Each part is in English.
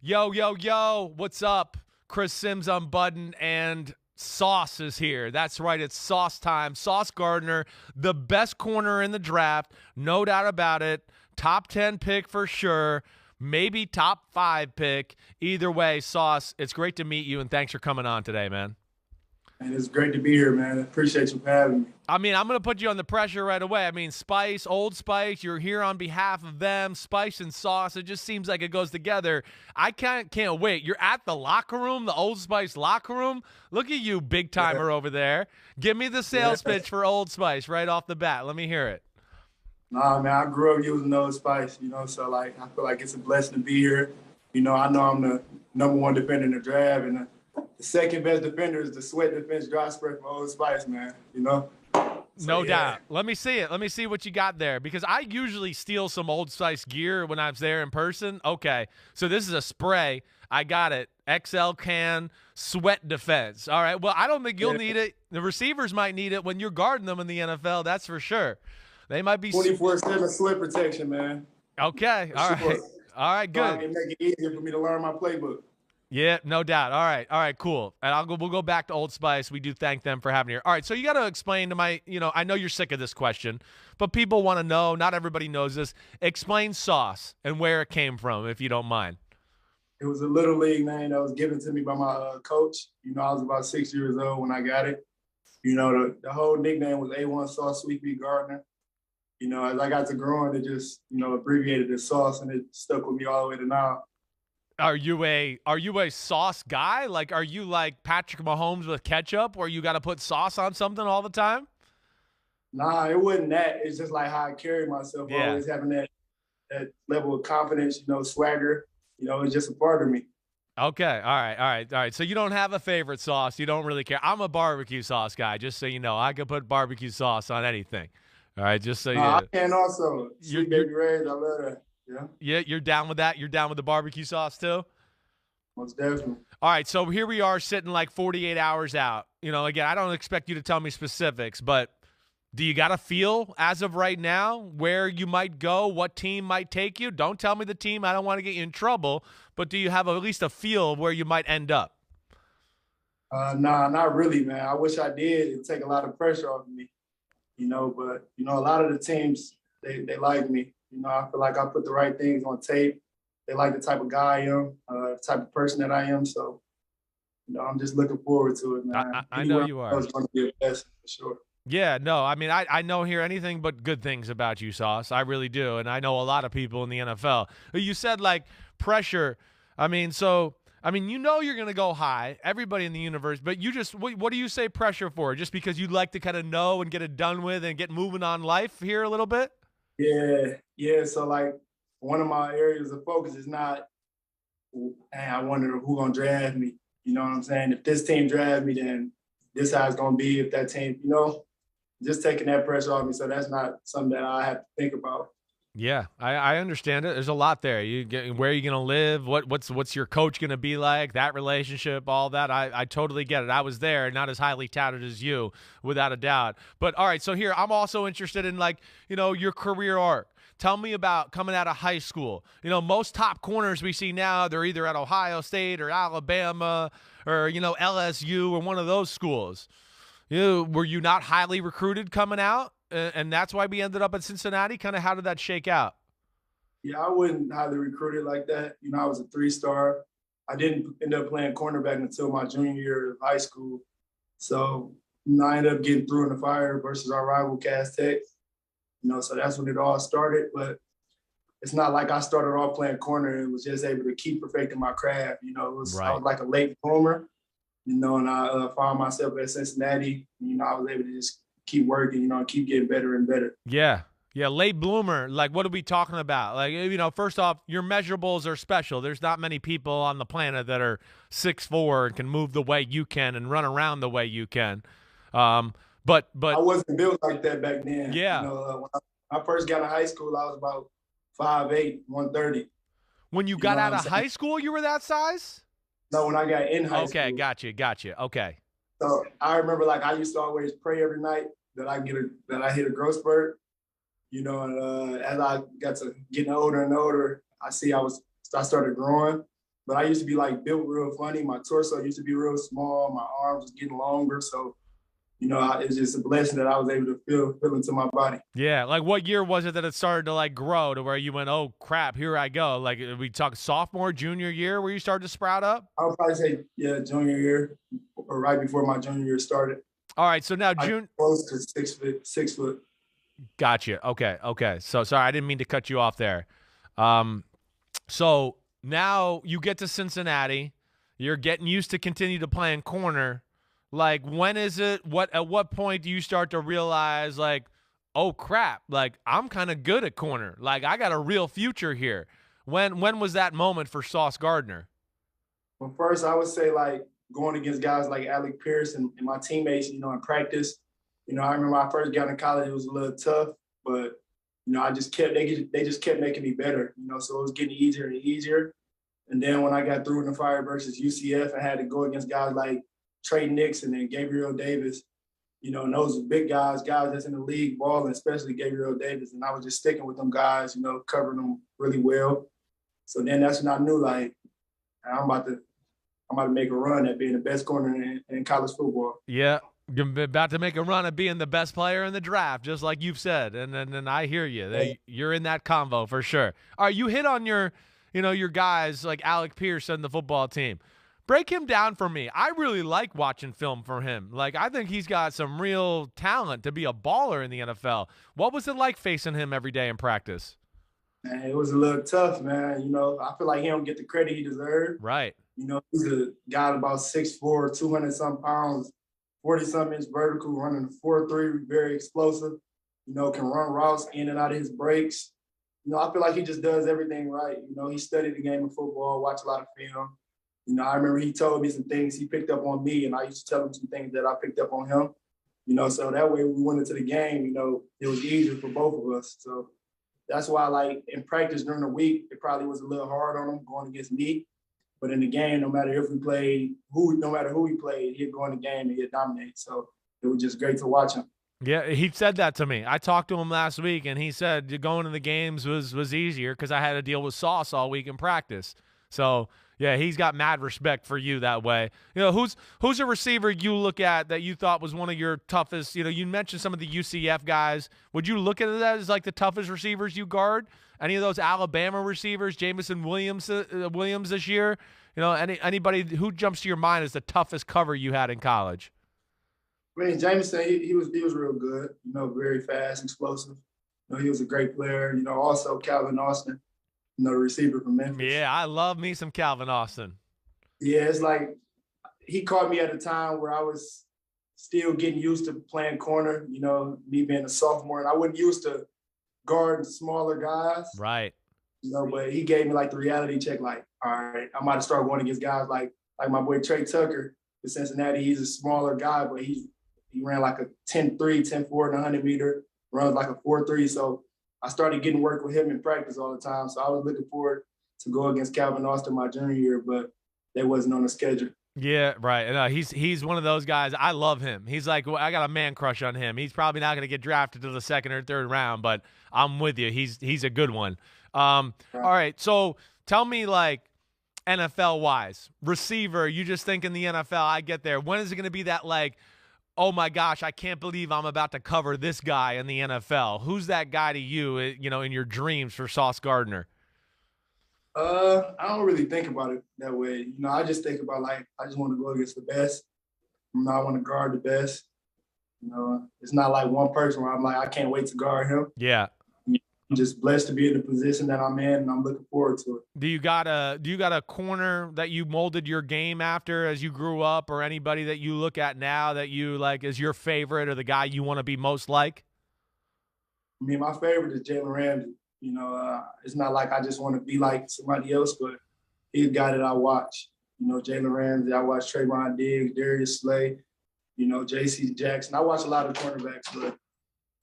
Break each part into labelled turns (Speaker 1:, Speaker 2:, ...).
Speaker 1: Yo, yo, yo, what's up? Chris Simms Unbuttoned and Sauce is here. That's right, it's Sauce time. Sauce Gardner, the best corner in the draft, no doubt about it. Top 10 pick for sure, maybe top 5 pick. Either way, Sauce, it's great to meet you, and thanks for coming on today, man.
Speaker 2: And it's great to be here, man. I appreciate you for having me.
Speaker 1: I mean, I'm going to put you on the pressure right away. I mean, Spice, Old Spice, you're here on behalf of them. Spice and Sauce, it just seems like it goes together. I can't wait. You're at the locker room, the Old Spice locker room. Look at you, big timer over there. Give me the sales pitch for Old Spice right off the bat. Let me hear it.
Speaker 2: Nah, man, I grew up using Old Spice, so like I feel like it's a blessing to be here. I know I'm the number one defender in the draft, and the second best defender is the sweat defense dry spray from Old Spice, man.
Speaker 1: No doubt. Let me see it. Let me see what you got there, because I usually steal some Old Spice gear when I was there in person. Okay, so this is a spray. I got it. XL can sweat defense. All right. Well, I don't think you'll need it. The receivers might need it when you're guarding them in the NFL. That's for sure. They might be
Speaker 2: 24/7 sweat protection, man.
Speaker 1: Okay. All right. All right. Good.
Speaker 2: It make it easier for me to learn my playbook.
Speaker 1: Yeah, no doubt. All right, cool. And we'll go back to Old Spice. We do thank them for having you here. All right, so you got to explain to I know you're sick of this question, but people want to know. Not everybody knows this. Explain Sauce and where it came from, if you don't mind.
Speaker 2: It was a little league name that was given to me by my coach. I was about 6 years old when I got it. The whole nickname was A1 Sauce Sweet Pea Gardner. As I got to growing, it just, abbreviated to Sauce, and it stuck with me all the way to now.
Speaker 1: Are you a sauce guy? Like, are you like Patrick Mahomes with ketchup, where you got to put sauce on something all the time?
Speaker 2: Nah, it wasn't that. It's just like how I carry myself.
Speaker 1: Yeah.
Speaker 2: Always having that level of confidence, swagger. It's just a part of me.
Speaker 1: Okay. All right. So you don't have a favorite sauce. You don't really care. I'm a barbecue sauce guy, just so you know. I could put barbecue sauce on anything. All right, just so you know.
Speaker 2: I can also. Sweet Baby Ray's, I love that.
Speaker 1: Yeah, you're down with that? You're down with the barbecue sauce too?
Speaker 2: Most definitely.
Speaker 1: All right, so here we are sitting like 48 hours out. Again, I don't expect you to tell me specifics, but do you got a feel as of right now where you might go, what team might take you? Don't tell me the team. I don't want to get you in trouble, but do you have at least a feel of where you might end up?
Speaker 2: Nah, not really, man. I wish I did. It'd take a lot of pressure off of me, but, a lot of the teams, they like me. I feel like I put the right things on tape. They like the type of guy I am, the type of person that I am. So, I'm just looking forward to it, man.
Speaker 1: I know you are.
Speaker 2: It's going to be a blessing for sure.
Speaker 1: Yeah, no, I mean, I don't hear anything but good things about you, Sauce. I really do. And I know a lot of people in the NFL. You said, like, pressure. I mean, you're going to go high, everybody in the universe, but what do you say pressure for? Just because you'd like to kind of know and get it done with and get moving on life here a little bit?
Speaker 2: Yeah. So like one of my areas of focus is not, I wonder who's gonna draft me. You know what I'm saying? If this team drafts me, then this how it's gonna be. If that team, just taking that pressure off me. So that's not something that I have to think about.
Speaker 1: Yeah, I understand it. There's a lot there. Where are you going to live? What's your coach going to be like? That relationship, all that. I totally get it. I was there, not as highly touted as you, without a doubt. But all right, so here I'm also interested in your career arc. Tell me about coming out of high school. Most top corners we see now, they're either at Ohio State or Alabama or LSU or one of those schools. Were you not highly recruited coming out? And that's why we ended up at Cincinnati? Kind of how did that shake out?
Speaker 2: Yeah, I wasn't highly recruited like that. I was a 3-star. I didn't end up playing cornerback until my junior year of high school. So, I ended up getting through in the fire versus our rival, Cass Tech. So that's when it all started. But it's not like I started off playing corner and was just able to keep perfecting my craft. I was like a late bloomer, and I found myself at Cincinnati. I was able to just keep working, keep getting better and better.
Speaker 1: Yeah, late bloomer. Like, what are we talking about? Like, first off, your measurables are special. There's not many people on the planet that are 6'4" and can move the way you can and run around the way you can. But
Speaker 2: I wasn't built like that back then.
Speaker 1: Yeah.
Speaker 2: When I first got to high school, I was about 5'8", 130.
Speaker 1: When you got out of high school, you were that size?
Speaker 2: No, when I got in high school.
Speaker 1: Okay, gotcha. Okay.
Speaker 2: So I remember, I used to always pray every night that I hit a growth spurt. And as I got to getting older and older, I started growing. But I used to be like built real funny. My torso used to be real small. My arms was getting longer. So, it's just a blessing that I was able to feel into my body.
Speaker 1: Yeah, like what year was it that it started to like grow to where you went, oh crap, here I go? Like we talk sophomore, junior year where you started to sprout up?
Speaker 2: I would probably say, yeah, junior year or right before my junior year started.
Speaker 1: All right, so now
Speaker 2: Close to 6 foot, 6 foot.
Speaker 1: Gotcha. Okay. So sorry, I didn't mean to cut you off there. So now you get to Cincinnati, you're getting used to continue to play in corner. Like when is it? At what point do you start to realize like, oh crap, like I'm kind of good at corner. Like I got a real future here. When was that moment for Sauce Gardner?
Speaker 2: Well, first I would say like going against guys like Alec Pierce and my teammates, in practice. I remember I first got in college, it was a little tough, but I just they just kept making me better, so it was getting easier and easier. And then when I got through in the fire versus UCF, I had to go against guys like Trey Nixon and Gabriel Davis, and those are big guys that's in the league balling, especially Gabriel Davis. And I was just sticking with them guys, covering them really well. So then that's when I knew like I'm about to make a run at being the best corner in college football.
Speaker 1: Yeah. You're about to make a run at being the best player in the draft, just like you've said. And I hear you. You're in that convo for sure. All right, you hit on your guys like Alec Pierce and the football team. Break him down for me. I really like watching film from him. Like, I think he's got some real talent to be a baller in the NFL. What was it like facing him every day in practice?
Speaker 2: Man, it was a little tough, man. I feel like he don't get the credit he deserves.
Speaker 1: Right.
Speaker 2: He's a guy about 6'4", 200-some pounds, 40-some inch vertical, running a 4.3, very explosive, can run routes in and out of his breaks. I feel like he just does everything right. He studied the game of football, watched a lot of film. I remember he told me some things he picked up on me, and I used to tell him some things that I picked up on him. So that way we went into the game, it was easier for both of us. So that's why, like, in practice during the week, it probably was a little hard on him going against me. But in the game, no matter who he played, he'd go in the game and he'd dominate. So it was just great to watch him.
Speaker 1: Yeah, he said that to me. I talked to him last week, and he said going to the games was easier because I had to deal with Sauce all week in practice. So, yeah, he's got mad respect for you that way. Who's a receiver you look at that you thought was one of your toughest? You mentioned some of the UCF guys. Would you look at that as like the toughest receivers you guard? Any of those Alabama receivers, Jameson Williams this year? Anybody who jumps to your mind as the toughest cover you had in college?
Speaker 2: I mean, Jameson, he was real good. Very fast, explosive. He was a great player. Also Calvin Austin, the receiver from Memphis.
Speaker 1: Yeah, I love me some Calvin Austin.
Speaker 2: Yeah, it's like he caught me at a time where I was still getting used to playing corner. Me being a sophomore, and I wasn't used to guarding smaller guys.
Speaker 1: Right.
Speaker 2: But he gave me like the reality check. Like, all right, I might have started going against guys like my boy Trey Tucker in Cincinnati. He's a smaller guy, but he ran like a 10.3, 10.4 in the 100-meter, runs like a 4.3. So I started getting work with him in practice all the time. So I was looking forward to go against Calvin Austin my junior year, but that wasn't on the schedule.
Speaker 1: Yeah, right. He's one of those guys. I love him. He's like, I got a man crush on him. He's probably not going to get drafted to the second or third round, but I'm with you. He's a good one. All right. So tell me, like, NFL wise, receiver, you just think in the NFL, I get there. When is it going to be that, like, oh my gosh, I can't believe I'm about to cover this guy in the NFL? Who's that guy to you, in your dreams for Sauce Gardner?
Speaker 2: I don't really think about it that way. I just think about, like, I just want to go against the best. I want to guard the best. It's not like one person where I'm like, I can't wait to guard him.
Speaker 1: Yeah.
Speaker 2: I'm just blessed to be in the position that I'm in, and I'm looking forward to it.
Speaker 1: Do you got a corner that you molded your game after as you grew up, or anybody that you look at now that you like is your favorite or the guy you want to be most like?
Speaker 2: I mean, my favorite is Jalen Ramsey. It's not like I just want to be like somebody else, but he's a guy that I watch. Jalen Ramsey, I watch Trayvon Diggs, Darius Slay, J.C. Jackson. I watch a lot of cornerbacks, but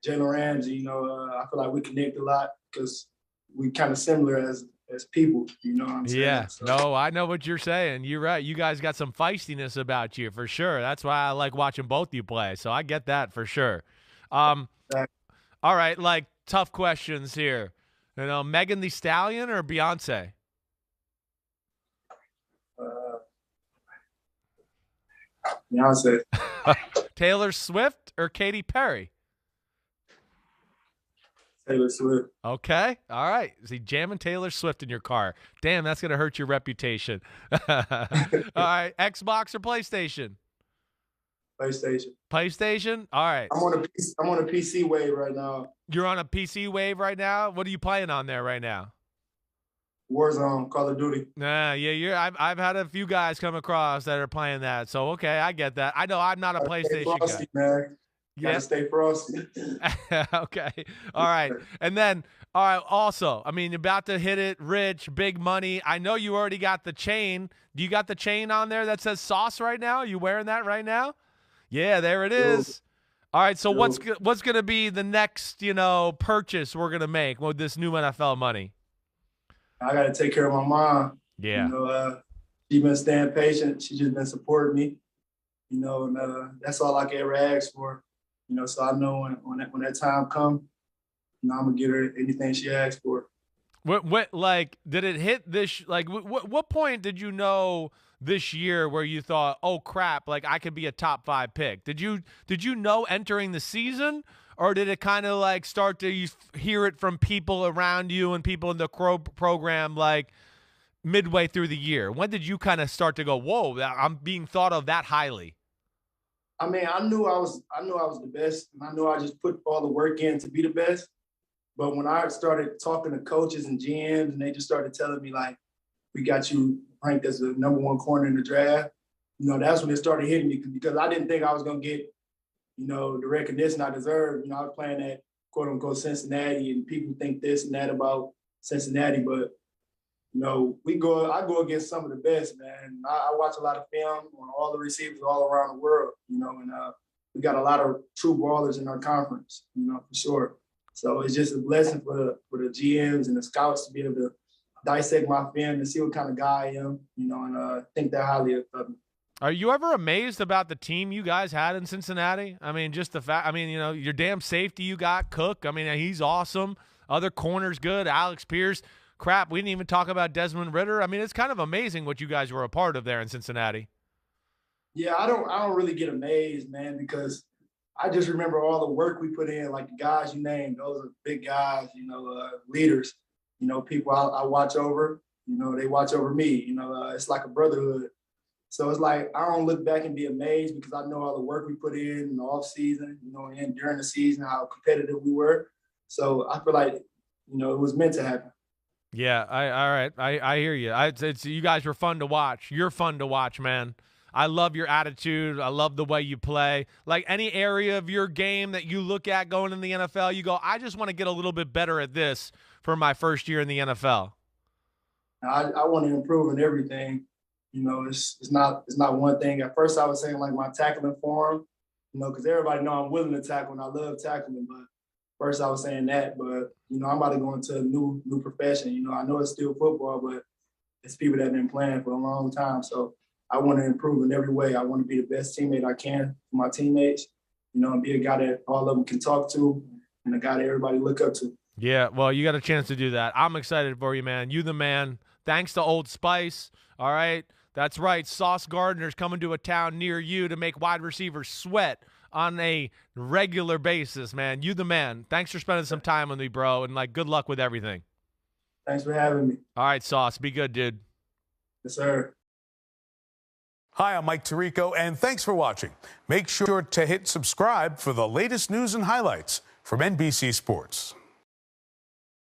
Speaker 2: Jalen Ramsey, I feel like we connect a lot because we kind of similar as people, you know what I'm saying?
Speaker 1: Yeah,
Speaker 2: so.
Speaker 1: No, I know what you're saying. You're right. You guys got some feistiness about you for sure. That's why I like watching both you play. So I get that for sure. All right, like tough questions here. Megan Thee Stallion or Beyonce?
Speaker 2: Beyonce.
Speaker 1: Taylor Swift or Katy Perry?
Speaker 2: Taylor Swift.
Speaker 1: Okay. All right. See, jamming Taylor Swift in your car. Damn, that's going to hurt your reputation. All right. Xbox or PlayStation?
Speaker 2: PlayStation.
Speaker 1: PlayStation? All right.
Speaker 2: I'm on a PC wave right now.
Speaker 1: You're on a PC wave right now? What are you playing on there right now?
Speaker 2: Warzone, Call of Duty.
Speaker 1: I've had a few guys come across that are playing that. So, okay, I get that. I know I'm not a PlayStation
Speaker 2: frosty,
Speaker 1: guy.
Speaker 2: Man. Gotta stay frosty.
Speaker 1: Okay. All right. And then, all right, also, I mean, you're about to hit it rich, big money. I know you already got the chain. Do you got the chain on there that says Sauce right now? Are you wearing that right now? Yeah, there it is. All right, so what's going to be the next, purchase we're going to make with this new NFL money?
Speaker 2: I got to take care of my mom.
Speaker 1: Yeah.
Speaker 2: She's been staying patient. She's just been supporting me, and that's all I can ever ask for. So I know when that time comes, I'm gonna get her anything she asks for.
Speaker 1: What did it hit this? What point did you know this year where you thought, oh crap, I could be a top 5 pick? Did you know entering the season, or did it kind of start to hear it from people around you and people in the program midway through the year? When did you kind of start to go, whoa, I'm being thought of that highly?
Speaker 2: I mean, I knew I was the best, and I knew I just put all the work in to be the best. But when I started talking to coaches and GMs, and they just started telling me we got you ranked as the #1 corner in the draft, that's when it started hitting me because I didn't think I was gonna get, the recognition I deserved. I was playing at quote unquote Cincinnati, and people think this and that about Cincinnati, but I go against some of the best, man. I watch a lot of film on all the receivers all around the world, and we got a lot of true ballers in our conference, for sure. So it's just a blessing for the GMs and the scouts to be able to dissect my film and see what kind of guy I am, and think that highly of me.
Speaker 1: Are you ever amazed about the team you guys had in Cincinnati? I mean, just the fact, your damn safety you got, Cook. I mean, he's awesome. Other corners good, Alex Pierce. Crap, we didn't even talk about Desmond Ridder. I mean, it's kind of amazing what you guys were a part of there in Cincinnati.
Speaker 2: Yeah, I don't really get amazed, man, because I just remember all the work we put in, like the guys you named. Those are big guys, leaders, people I watch over, they watch over me. It's like a brotherhood. So it's I don't look back and be amazed because I know all the work we put in the off season, and during the season, how competitive we were. So I feel it was meant to happen.
Speaker 1: Yeah, all right. I hear you. It's you guys were fun to watch. You're fun to watch, man. I love your attitude. I love the way you play. Any area of your game that you look at going in the NFL, you go, I just want to get a little bit better at this for my first year in the NFL.
Speaker 2: I want to improve in everything. It's not one thing. At first I was saying my tackling form, because everybody know I'm willing to tackle and I love tackling, but first I was saying that, but I'm about to go into a new profession. I know it's still football, but it's people that have been playing for a long time. So I want to improve in every way. I want to be the best teammate I can for my teammates, and be a guy that all of them can talk to and a guy that everybody look up to.
Speaker 1: Yeah, well, you got a chance to do that. I'm excited for you, man. You the man. Thanks to Old Spice. All right. That's right. Sauce Gardner's coming to a town near you to make wide receivers sweat on a regular basis, man. You the man. Thanks for spending some time with me, bro, and good luck with everything.
Speaker 2: Thanks for having me.
Speaker 1: All right, Sauce. Be good, dude.
Speaker 2: Yes, sir.
Speaker 3: Hi, I'm Mike Tirico, and thanks for watching. Make sure to hit subscribe for the latest news and highlights from NBC Sports.